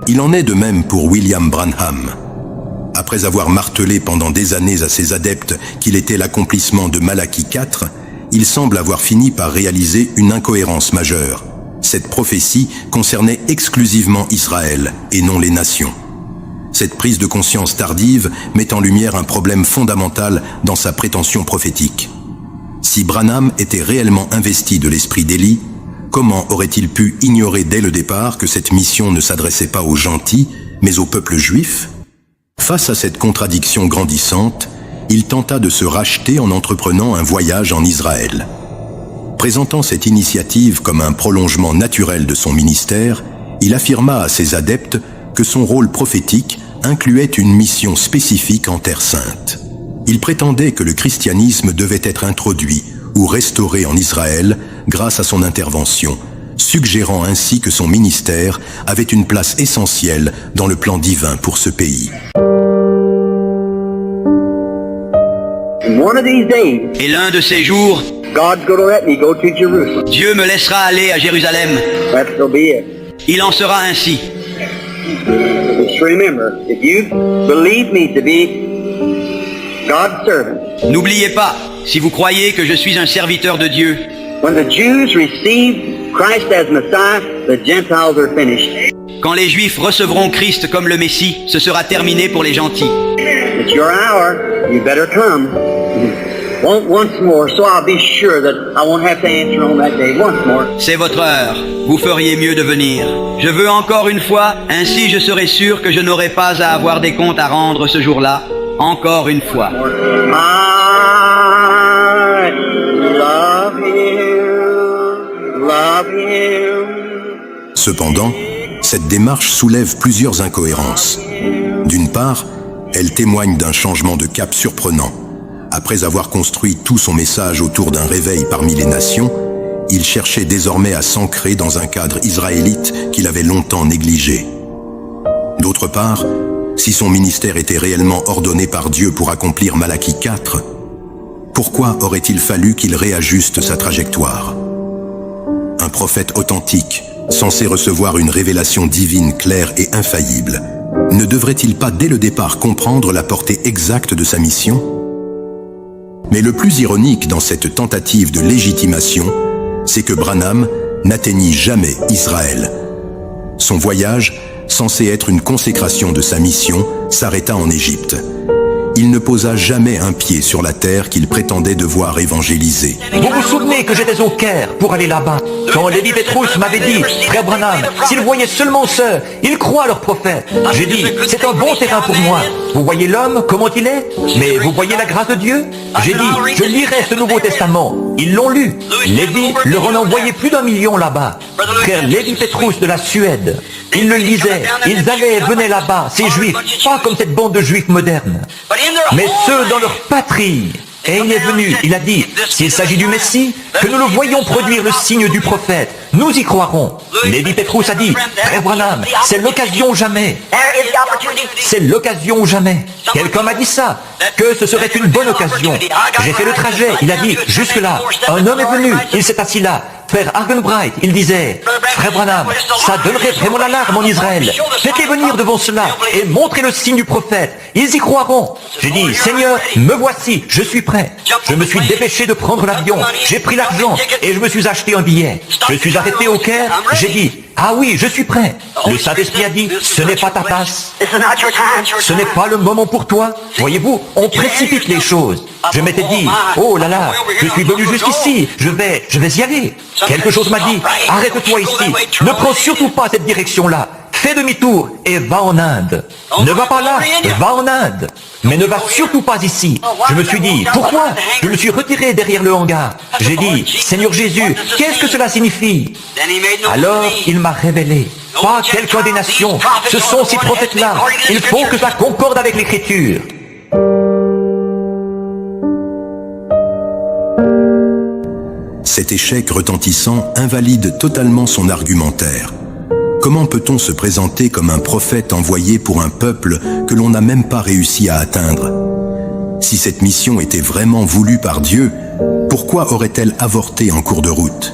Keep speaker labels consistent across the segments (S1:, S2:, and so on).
S1: Il en est de même pour William Branham. Après avoir martelé pendant des années à ses adeptes qu'il était l'accomplissement de Malachie 4, il semble avoir fini par réaliser une incohérence majeure. Cette prophétie concernait exclusivement Israël et non les nations. Cette prise de conscience tardive met en lumière un problème fondamental dans sa prétention prophétique. Si Branham était réellement investi de l'esprit d'Élie, comment aurait-il pu ignorer dès le départ que cette mission ne s'adressait pas aux gentils, mais au peuple juif ? Face à cette contradiction grandissante, il tenta de se racheter en entreprenant un voyage en Israël. Présentant cette initiative comme un prolongement naturel de son ministère, il affirma à ses adeptes que son rôle prophétique incluait une mission spécifique en Terre Sainte. Il prétendait que le christianisme devait être introduit ou restauré en Israël grâce à son intervention, suggérant ainsi que son ministère avait une place essentielle dans le plan divin pour ce pays.
S2: Et l'un de ces jours, Dieu me laissera aller à Jérusalem. Il en sera ainsi. N'oubliez pas, si vous croyez que je suis un serviteur de Dieu, quand les Juifs recevront Christ comme le Messie, ce sera terminé pour les gentils. C'est votre heure. Vous feriez mieux de venir. Je veux encore une fois, ainsi je serai sûr que je n'aurai pas à avoir des comptes à rendre ce jour-là. Encore une fois.
S1: Cependant, cette démarche soulève plusieurs incohérences. D'une part, elle témoigne d'un changement de cap surprenant. Après avoir construit tout son message autour d'un réveil parmi les nations, il cherchait désormais à s'ancrer dans un cadre israélite qu'il avait longtemps négligé. D'autre part, si son ministère était réellement ordonné par Dieu pour accomplir Malachie 4, pourquoi aurait-il fallu qu'il réajuste sa trajectoire ? Un prophète authentique, censé recevoir une révélation divine claire et infaillible, ne devrait-il pas dès le départ comprendre la portée exacte de sa mission ? Mais le plus ironique dans cette tentative de légitimation, c'est que Branham n'atteignit jamais Israël. Son voyage, censé être une consécration de sa mission, s'arrêta en Égypte. Il ne posa jamais un pied sur la terre qu'il prétendait devoir évangéliser.
S3: Vous vous souvenez que j'étais au Caire pour aller là-bas, quand Levi Petrus m'avait dit, frère Branham, s'ils voyaient seulement ça, ils croient leur prophète. J'ai dit, c'est un bon terrain pour moi. Vous voyez l'homme, comment il est, mais vous voyez la grâce de Dieu. J'ai dit, je lirai ce Nouveau Testament. Ils l'ont lu. Levi leur en envoyait plus d'1 million là-bas. Frère Levi Petrus de la Suède, ils le lisaient, ils allaient et venaient là-bas, ces juifs, pas comme cette bande de juifs modernes, mais ceux dans leur patrie. Et il est venu, il a dit, s'il s'agit du Messie, que nous le voyons produire le signe du prophète, nous y croirons. Levi Petrus a dit, frère Branham, c'est l'occasion ou jamais. C'est l'occasion ou jamais. Quelqu'un m'a dit ça, que ce serait une bonne occasion. J'ai fait le trajet, il a dit, jusque-là, un homme est venu, il s'est assis là. Frère Argenbright, il disait, frère Branham, ça donnerait vraiment l'alarme en Israël. Faites-les venir devant cela et montrez le signe du prophète. Ils y croiront. J'ai dit, Seigneur, me voici, je suis prêt. Je me suis dépêché de prendre l'avion. J'ai pris l'argent et je me suis acheté un billet. Je suis arrêté au Caire. J'ai dit, ah oui, je suis prêt. Le Saint-Esprit a dit, ce n'est pas ta tasse. Ce n'est pas le moment pour toi. Voyez-vous, on précipite les choses. Je m'étais dit, oh là là, je suis venu jusqu'ici, je vais y aller. Quelque chose m'a dit, arrête-toi ici, ne prends surtout pas cette direction-là. Fais demi-tour et va en Inde. Ne va pas là, va en Inde. Mais ne va surtout pas ici. Je me suis dit, pourquoi ? Je me suis retiré derrière le hangar. J'ai dit, Seigneur Jésus, qu'est-ce que cela signifie ? Alors il m'a révélé. Pas quelqu'un des nations, ce sont ces prophètes-là. Il faut que ça concorde avec l'Écriture.
S1: Cet échec retentissant invalide totalement son argumentaire. Comment peut-on se présenter comme un prophète envoyé pour un peuple que l'on n'a même pas réussi à atteindre ? Si cette mission était vraiment voulue par Dieu, pourquoi aurait-elle avorté en cours de route ?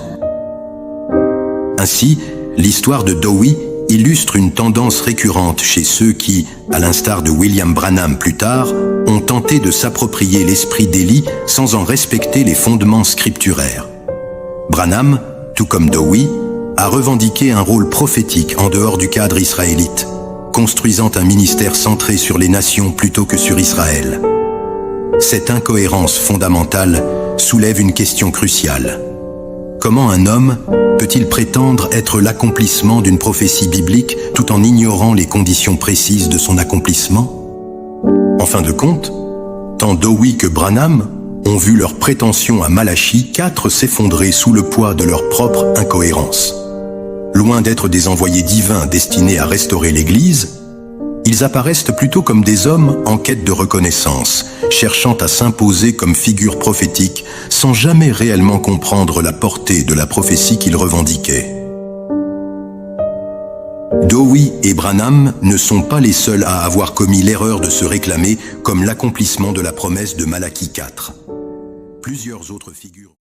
S1: Ainsi, l'histoire de Dowie illustre une tendance récurrente chez ceux qui, à l'instar de William Branham plus tard, ont tenté de s'approprier l'esprit d'Élie sans en respecter les fondements scripturaires. Branham, tout comme Dowie, a revendiqué un rôle prophétique en dehors du cadre israélite, construisant un ministère centré sur les nations plutôt que sur Israël. Cette incohérence fondamentale soulève une question cruciale. Comment un homme peut-il prétendre être l'accomplissement d'une prophétie biblique tout en ignorant les conditions précises de son accomplissement? En fin de compte, tant Dowie que Branham ont vu leur prétention à Malachie 4 s'effondrer sous le poids de leur propre incohérence. Loin d'être des envoyés divins destinés à restaurer l'Église, ils apparaissent plutôt comme des hommes en quête de reconnaissance, cherchant à s'imposer comme figure prophétique sans jamais réellement comprendre la portée de la prophétie qu'ils revendiquaient. Dowie et Branham ne sont pas les seuls à avoir commis l'erreur de se réclamer comme l'accomplissement de la promesse de Malachie 4. Plusieurs autres figures